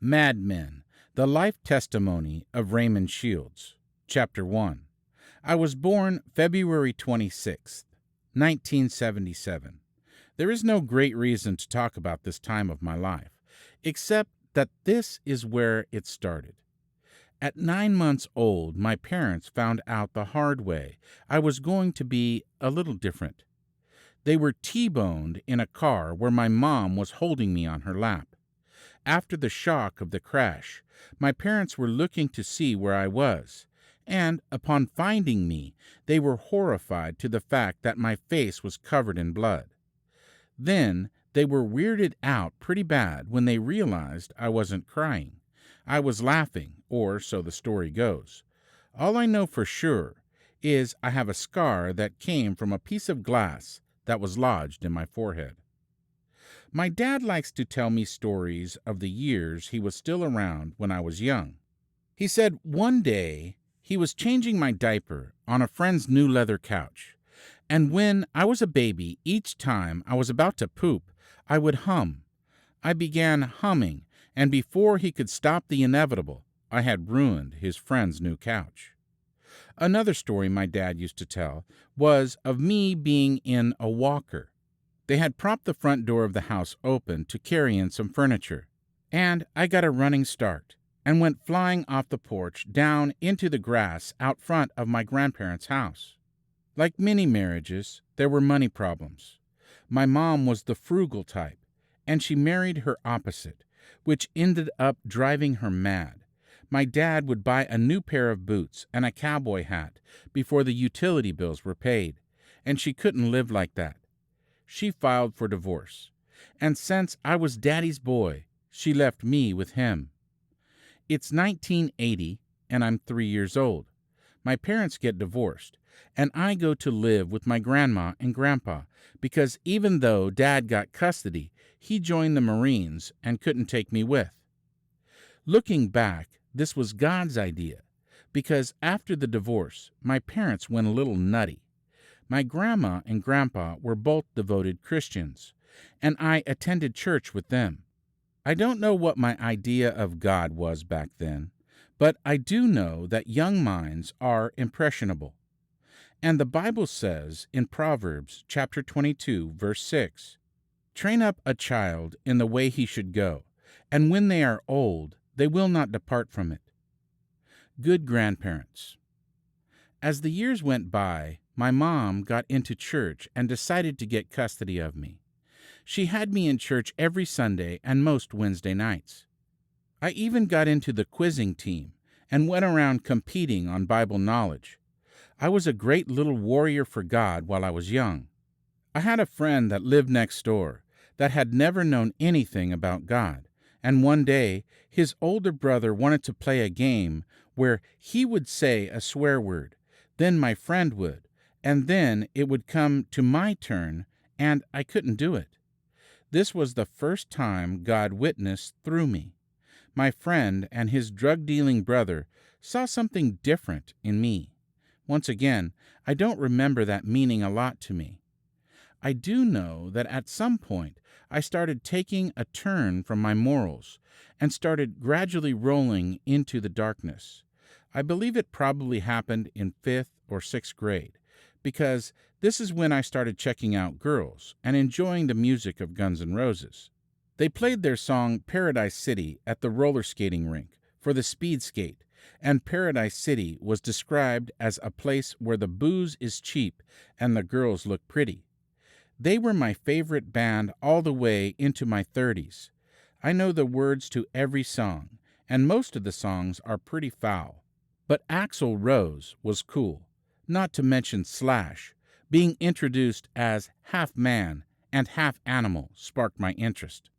Mad Men, The Life Testimony of Raymond Shields. Chapter 1. I was born February 26th, 1977. There is no great reason to talk about this time of my life, except that this is where it started. At 9 months old, my parents found out the hard way I was going to be a little different. They were T-boned in a car where my mom was holding me on her lap. After the shock of the crash, my parents were looking to see where I was, and upon finding me, they were horrified to the fact that my face was covered in blood. Then they were weirded out pretty bad when they realized I wasn't crying. I was laughing, or so the story goes. All I know for sure is I have a scar that came from a piece of glass that was lodged in my forehead. My dad likes to tell me stories of the years he was still around when I was young. He said one day he was changing my diaper on a friend's new leather couch, and when I was a baby, each time I was about to poop, I would hum. I began humming, and before he could stop the inevitable, I had ruined his friend's new couch. Another story my dad used to tell was of me being in a walker. They had propped the front door of the house open to carry in some furniture, and I got a running start and went flying off the porch down into the grass out front of my grandparents' house. Like many marriages, there were money problems. My mom was the frugal type, and she married her opposite, which ended up driving her mad. My dad would buy a new pair of boots and a cowboy hat before the utility bills were paid, and she couldn't live like that. She filed for divorce, and since I was Daddy's boy, she left me with him. It's 1980, and I'm 3 years old. My parents get divorced, and I go to live with my grandma and grandpa because even though Dad got custody, he joined the Marines and couldn't take me with. Looking back, this was God's idea because after the divorce, my parents went a little nutty. My grandma and grandpa were both devoted Christians, and I attended church with them. I don't know what my idea of God was back then, but I do know that young minds are impressionable. And the Bible says in Proverbs chapter 22, verse 6, "Train up a child in the way he should go, and when they are old, they will not depart from it." Good grandparents. As the years went by, my mom got into church and decided to get custody of me. She had me in church every Sunday and most Wednesday nights. I even got into the quizzing team and went around competing on Bible knowledge. I was a great little warrior for God while I was young. I had a friend that lived next door that had never known anything about God, and one day his older brother wanted to play a game where he would say a swear word, then my friend would, and then it would come to my turn, and I couldn't do it. This was the first time God witnessed through me. My friend and his drug-dealing brother saw something different in me. Once again, I don't remember that meaning a lot to me. I do know that at some point I started taking a turn from my morals and started gradually rolling into the darkness. I believe it probably happened in 5th or 6th grade, because this is when I started checking out girls and enjoying the music of Guns N' Roses. They played their song Paradise City at the roller skating rink for the speed skate, and Paradise City was described as a place where the booze is cheap and the girls look pretty. They were my favorite band all the way into my 30s. I know the words to every song, and most of the songs are pretty foul. But Axl Rose was cool, not to mention Slash. Being introduced as half man and half animal sparked my interest.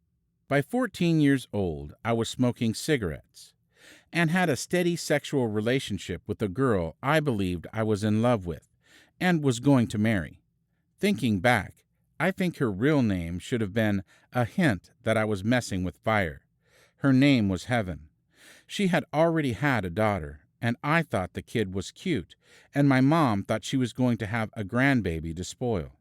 By 14 years old, I was smoking cigarettes and had a steady sexual relationship with a girl I believed I was in love with and was going to marry. Thinking back, I think her real name should have been a hint that I was messing with fire. Her name was Heaven. She had already had a daughter, and I thought the kid was cute, and my mom thought she was going to have a grandbaby to spoil.